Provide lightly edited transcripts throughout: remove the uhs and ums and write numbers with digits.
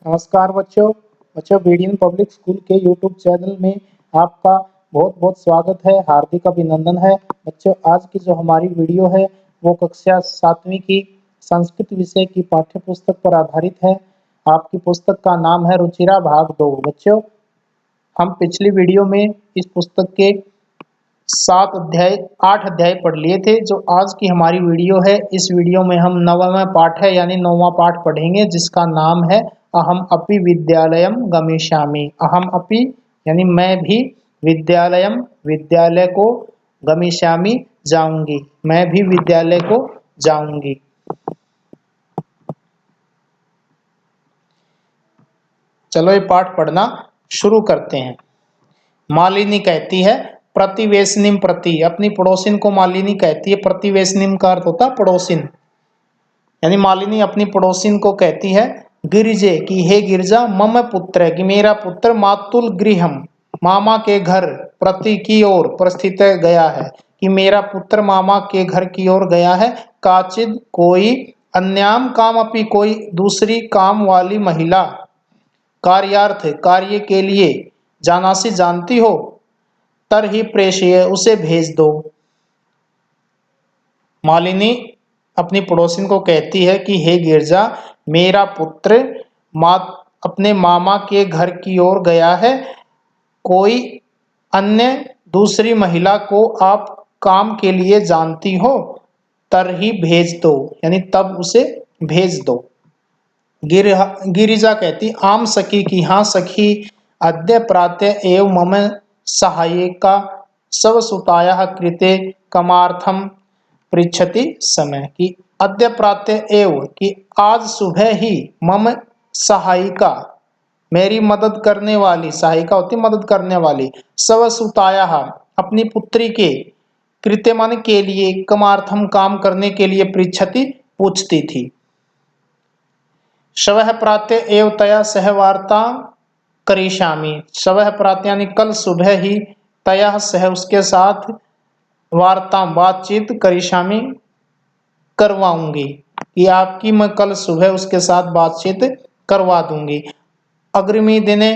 नमस्कार बच्चों। BDN public school के यूट्यूब चैनल में आपका बहुत बहुत स्वागत है, हार्दिक अभिनंदन है। बच्चों, आज की जो हमारी वीडियो है वो कक्षा 7वीं की संस्कृत विषय की पाठ्य पुस्तक पर आधारित है। आपकी पुस्तक का नाम है रुचिरा भाग 2। बच्चों, हम पिछली वीडियो में इस पुस्तक के 8 अध्याय पढ़ लिए थे। जो आज की हमारी वीडियो है, इस वीडियो में हम 9वां पाठ है यानी 9वां पाठ पढ़ेंगे, जिसका नाम है अहम अपि विद्यालयम गमिष्यामि। अहम अपि यानी मैं भी, विद्यालयम विद्यालय को, गमिष्यामि जाऊंगी, मैं भी विद्यालय को जाऊंगी। चलो ये पाठ पढ़ना शुरू करते हैं। मालिनी कहती है प्रतिवेशनिम प्रति, अपनी पड़ोसिन को मालिनी कहती है। प्रतिवेशनिम का अर्थ होता है पड़ोसिन, यानी मालिनी अपनी पड़ोसिन को कहती है गिरिजे की हे गिरजा, मम पुत्र की मेरा पुत्र, मातुल गृहम मामा के घर, प्रति की ओर प्रस्थित गया है, कि मेरा पुत्र मामा के घर की ओर गया है। काचिद कोई, अन्याम काम अपनी कोई दूसरी काम वाली महिला, कार्यार्थ कार्य के लिए, जानासी जानती हो, तर ही प्रेषय उसे भेज दो। मालिनी अपनी पड़ोसिन को कहती है कि हे गिरजा, मेरा पुत्र अपने मामा के घर की ओर गया है, कोई अन्य दूसरी महिला को आप काम के लिए जानती हो, तर ही भेज दो, यानी तब उसे भेज दो। गिरिजा कहती आम सखी की हाँ सखी, अद्य प्रातः एव मम सहायिका स्वसुतायाः कृते कमार्थम पृच्छति समय, कि अद्य प्रातः एव कि आज सुबह ही, मम सहायिका मेरी मदद करने वाली, सहायिका होती मदद करने वाली, स्वसुतायाः अपनी पुत्री के, कृत्य माने के लिए, कमार्थम काम करने के लिए, पृच्छति पूछती थी। शवः प्रातः एव तया सह वार्ता करिष्यामि, शवः प्रातः यानी कल सुबह ही, तया सह उसके साथ, वार्ता बातचीत, करिष्यामि करवाऊंगी, कि आपकी मैं कल सुबह उसके साथ बातचीत करवा दूंगी। अग्रिमी दिने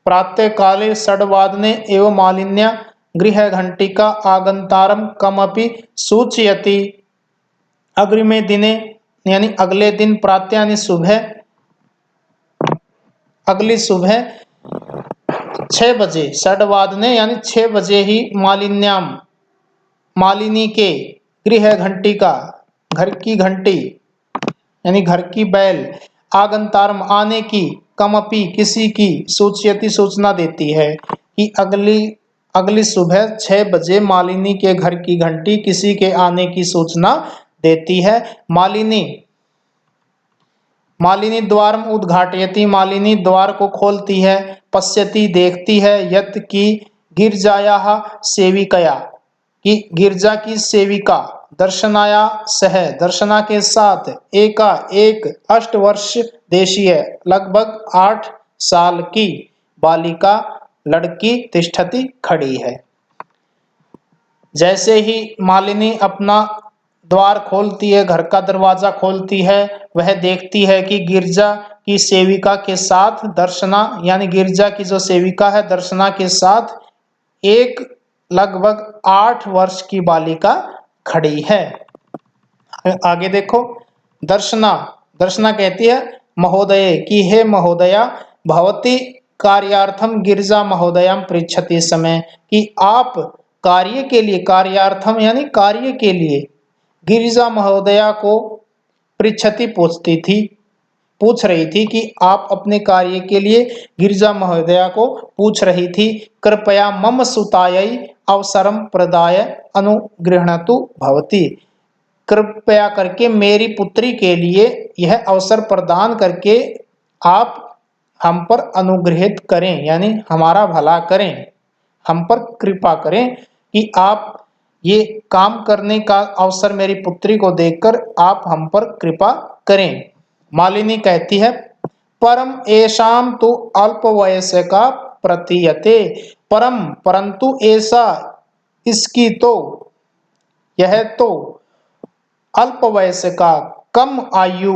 प्रातः काले षड्वादने एव मालिन्या गृह घंटिका आगंतारम कमपि सूचयति। अग्रिमे दिने यानी अगले दिन, प्रातः यानी सुबह, अगली सुबह 6 बजे, षड्वादने यानी 6 बजे ही, मालिन्याम मालिनी के, गृह घंटिका घर की घंटी यानी घर की बैल, आगंतारम आने की, कमपि किसी की, सूचयति सूचना देती है, कि अगली सुबह 6 बजे मालिनी के घर की घंटी किसी के आने की सूचना देती है। मालिनी द्वारम उद्घाटयति, मालिनी द्वार को खोलती है। पश्यति देखती है, यत की गिरजायाः सेविकया, कि गिरजा की सेविका, दर्शनाया सह दर्शना के साथ, एका एक, 8 वर्ष देशीय लगभग 8 साल की, बालिका लड़की, तिष्ठति खड़ी है। जैसे ही मालिनी अपना द्वार खोलती है, घर का दरवाजा खोलती है, वह देखती है कि गिरजा की सेविका के साथ दर्शना, यानी गिरजा की जो सेविका है दर्शना के साथ, एक लगभग 8 वर्ष की बालिका खड़ी है। आगे देखो, दर्शना कहती है महोदय की हे महोदया, भवती कार्यार्थम गिरजा महोदयाम पृच्छति समय, कि आप कार्य के लिए, कार्यार्थम यानी कार्य के लिए, गिरिजा महोदया को पृच्छति पूछ रही थी, कि आप अपने कार्य के लिए गिरिजा महोदया को पूछ रही थी। कृपया मम सुतायै अवसरम प्रदाय अनुगृह्णतु भवती, कृपया करके मेरी पुत्री के लिए यह अवसर प्रदान करके आप हम पर अनुग्रहित करें, यानी हमारा भला करें, हम पर कृपा करें, कि आप ये काम करने का अवसर मेरी पुत्री को देकर आप हम पर कृपा करें। मालिनी कहती है परम एषाम तो अल्प वयस्य का प्रतीयते, परम परंतु ऐसा इसकी तो, यह तो अल्प वयस्य का, कम आयु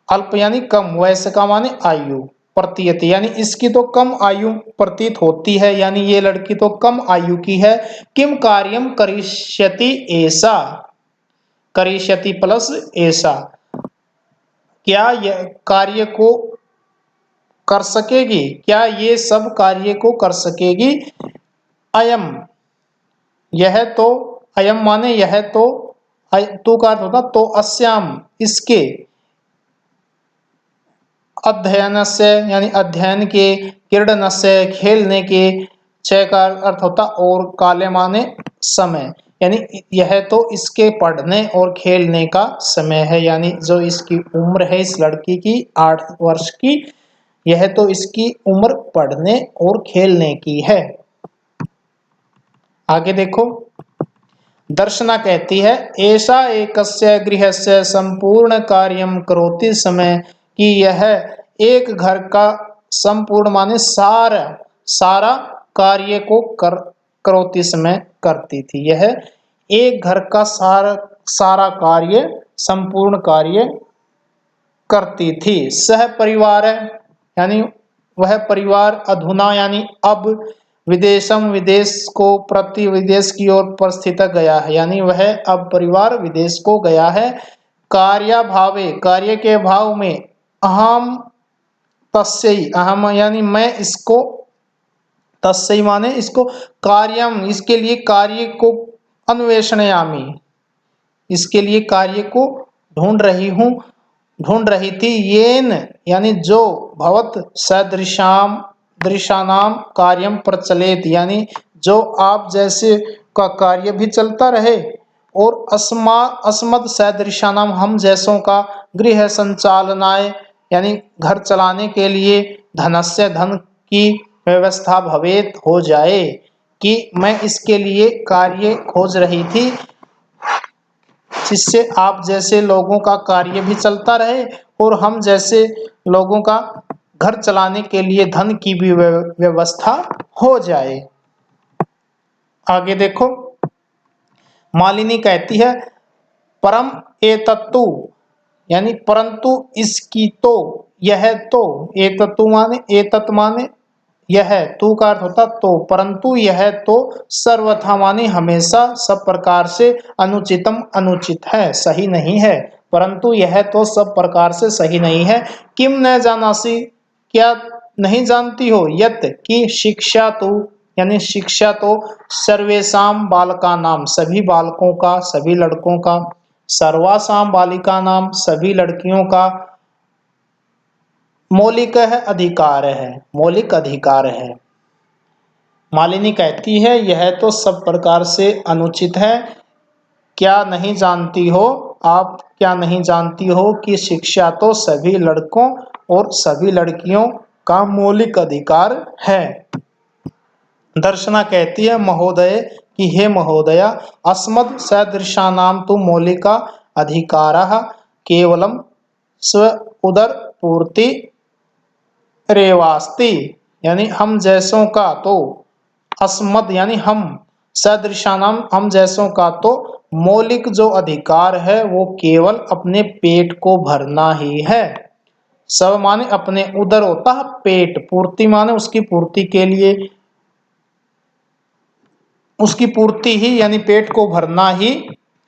अल्प यानी कम, वयस्क का माने आयु, प्रतीयते यानी इसकी तो कम आयु प्रतीत होती है, यानी ये लड़की तो कम आयु की है। किम कार्यम करिष्यति ऐसा, करिष्यति प्लस ऐसा, क्या यह कार्य को कर सकेगी, क्या ये सब कार्य को कर सकेगी। अयम, यह तो, अयम माने यह तो, तो का अर्थ होता तो अस्याम इसके, अध्ययन से यानी अध्ययन के, क्रीडन से खेलने के, चय का अर्थ होता और, काले माने समय, यानी यह तो इसके पढ़ने और खेलने का समय है, यानी जो इसकी उम्र है इस लड़की की 8 वर्ष की, यह तो इसकी उम्र पढ़ने और खेलने की है। आगे देखो, दर्शना कहती है ऐसा एकस्य गृहस्य संपूर्ण कार्यम करोति समय, कि यह एक घर का संपूर्ण माने सारा सारा कार्य को करोति समय करती थी। यह एक घर का सारा सारा कार्य, संपूर्ण कार्य करती थी। सह परिवार है यानी वह परिवार, अधुना यानी अब, विदेशम विदेश को प्रति विदेश की ओर प्रस्थित गया है, यानी वह अब परिवार विदेश को गया है। कार्याभावे कार्य के भाव में, अहम तस्यै, अहम यानी मैं इसको, तस्यै माने इसको, कार्यम इसके लिए कार्य को, अन्वेषणयामि इसके लिए कार्य को ढूंढ रही हूं, ढूंढ रही थी। येन यानी जो, भवत सदृशाम दृशानाम कार्यम प्रचलित यानी जो आप जैसे का कार्य भी चलता रहे, और अस्मद सदृशानाम हम जैसों का, गृह संचालनाय यानी घर चलाने के लिए, धनस्य धन की व्यवस्था भवेत हो जाए, कि मैं इसके लिए कार्य खोज रही थी जिससे आप जैसे लोगों का कार्य भी चलता रहे और हम जैसे लोगों का घर चलाने के लिए धन की भी व्यवस्था हो जाए। आगे देखो, मालिनी कहती है परम एतत्तु यानी परंतु इसकी तो, यह तो, एतत्तु माने एतत् माने यह, तू का अर्थ होता तो, परंतु यह तो सर्वथा माने हमेशा, सब प्रकार से, अनुचितम अनुचित है, सही नहीं है, परंतु यह तो सब प्रकार से सही नहीं है। किम न जानासी, क्या नहीं जानती हो, यत की शिक्षा तो, यानी शिक्षा तो, सर्वेशाम बालका नाम सभी बालकों का, सभी लड़कों का, सर्वासाम बालिका नाम सभी लड़कियों का, मौलिक है अधिकार है, मौलिक अधिकार है। मालिनी कहती है यह तो सब प्रकार से अनुचित है, क्या नहीं जानती हो आप, क्या नहीं जानती हो कि शिक्षा तो सभी लड़कों और सभी लड़कियों का मौलिक अधिकार है। दर्शना कहती है महोदय कि हे महोदया, अस्मद सदृशानाम तु मौलिका अधिकारः केवलम स्व उदर पूर्ति रेवास्ति, यानी हम जैसों का तो, अस्मद यानी हम, सदृशानाम हम जैसों का तो, मौलिक जो अधिकार है वो केवल अपने पेट को भरना ही है। सब माने अपने, उदर होता है पेट, पूर्ति माने उसकी पूर्ति के लिए, उसकी पूर्ति ही यानी पेट को भरना ही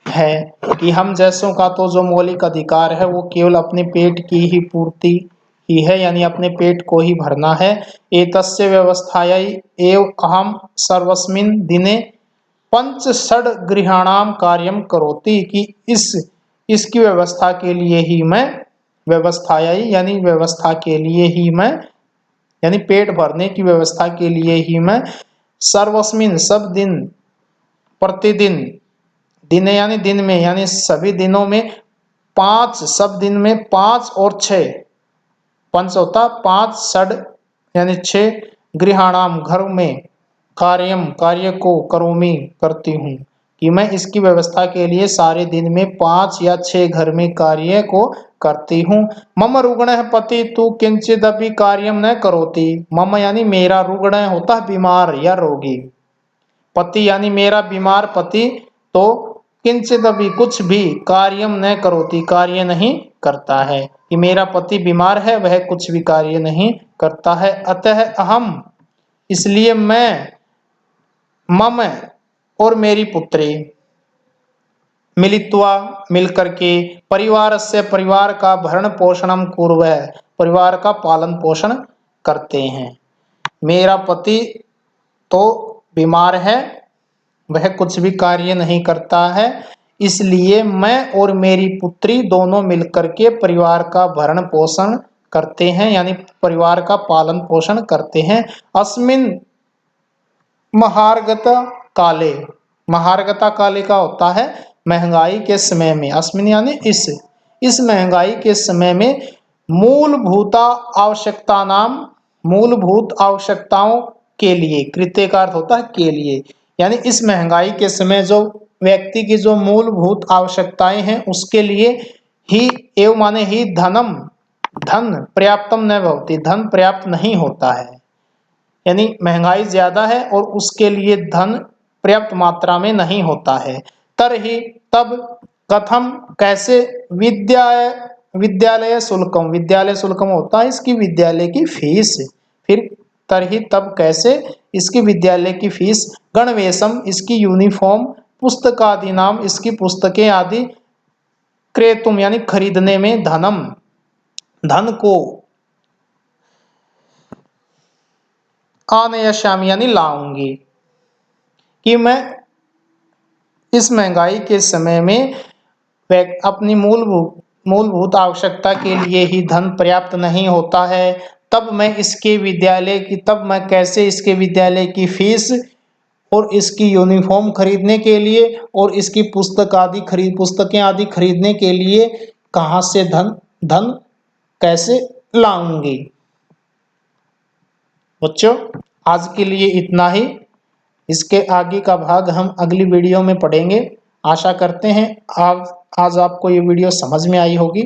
है, कि हम जैसों का तो जो मौलिक अधिकार है वो केवल अपने पेट की ही पूर्ति ही है, यानी अपने पेट को ही भरना है। एतस्य व्यवस्थायै एव अहम सर्वस्मिन् दिने पंच षड गृहाणाम कार्यम करोति, कि इसकी व्यवस्था के लिए ही मैं, व्यवस्थायै यानी व्यवस्था के लिए ही मैं, यानी पेट भरने की व्यवस्था के लिए ही मैं, सर्वस्मिन सब दिन, प्रतिदिन, दिन यानी दिन में, यानी सभी दिनों में, 5 सब दिन में 5 और 6, पंच होता 5 षड यानी 6, गृहाणाम घर में, कार्यम कार्य को, करोमि करती हूँ, कि मैं इसकी व्यवस्था के लिए सारे दिन में 5 या 6 घर में कार्य को करती हूँ। मम रुग्ण पति तू किंचित अभी कार्यम न करोति, मम यानी मेरा, रुग्ण होता है बीमार या रोगी, पति यानी मेरा बीमार पति तो किंचिदपि कुछ भी कार्यम न करोति कार्य नहीं करता है, कि मेरा पति बीमार है वह कुछ भी कार्य नहीं करता है। अतः अहम इसलिए मैं, मम और मेरी पुत्री, मिलित्वा मिलकर के, परिवार से परिवार का भरण पोषणम कुर्वः परिवार का पालन पोषण करते हैं। मेरा पति तो बीमार है, वह कुछ भी कार्य नहीं करता है, इसलिए मैं और मेरी पुत्री दोनों मिलकर के परिवार का भरण पोषण करते हैं, यानी परिवार का पालन पोषण करते हैं। अस्मिन महार्गता काले, महार्गता काले का होता है महंगाई के समय में, अस्मिन यानी इस महंगाई के समय में मूलभूत आवश्यकता नाम, मूलभूत आवश्यकताओं के लिए, कृत्य का अर्थ होता है के लिए, यानी इस महंगाई के समय जो व्यक्ति की जो मूलभूत आवश्यकताएं हैं उसके लिए ही, एवं माने ही धनम, धन पर्याप्तम न भवति, धन पर्याप्त नहीं होता है, यानी महंगाई ज्यादा है और उसके लिए धन पर्याप्त मात्रा में नहीं होता है। तरहि तब कथम कैसे, विद्यालय शुल्कम, विद्यालय शुल्कम होता है इसकी विद्यालय की फीस, फिर तरहि तब कैसे इसकी विद्यालय की फीस, गणवेशम इसकी यूनिफॉर्म, पुस्तकादि नाम इसकी पुस्तकें आदि, क्रेतुम यानी खरीदने में, धनम धन को, आनयस्यामि यानी लाऊंगी, कि मैं इस महंगाई के समय में अपनी मूलभूत आवश्यकता के लिए ही धन पर्याप्त नहीं होता है, तब मैं इसके विद्यालय की, तब मैं कैसे इसके विद्यालय की फीस और इसकी यूनिफॉर्म खरीदने के लिए और इसकी पुस्तकें आदि खरीदने के लिए कहाँ से धन कैसे लाऊंगी। बच्चों आज के लिए इतना ही, इसके आगे का भाग हम अगली वीडियो में पढ़ेंगे। आशा करते हैं आज आपको ये वीडियो समझ में आई होगी।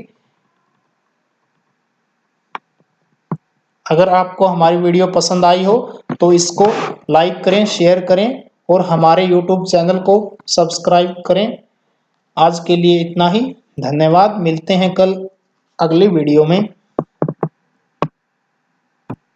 अगर आपको हमारी वीडियो पसंद आई हो तो इसको लाइक करें, शेयर करें और हमारे YouTube चैनल को सब्सक्राइब करें। आज के लिए इतना ही, धन्यवाद। मिलते हैं कल अगली वीडियो में।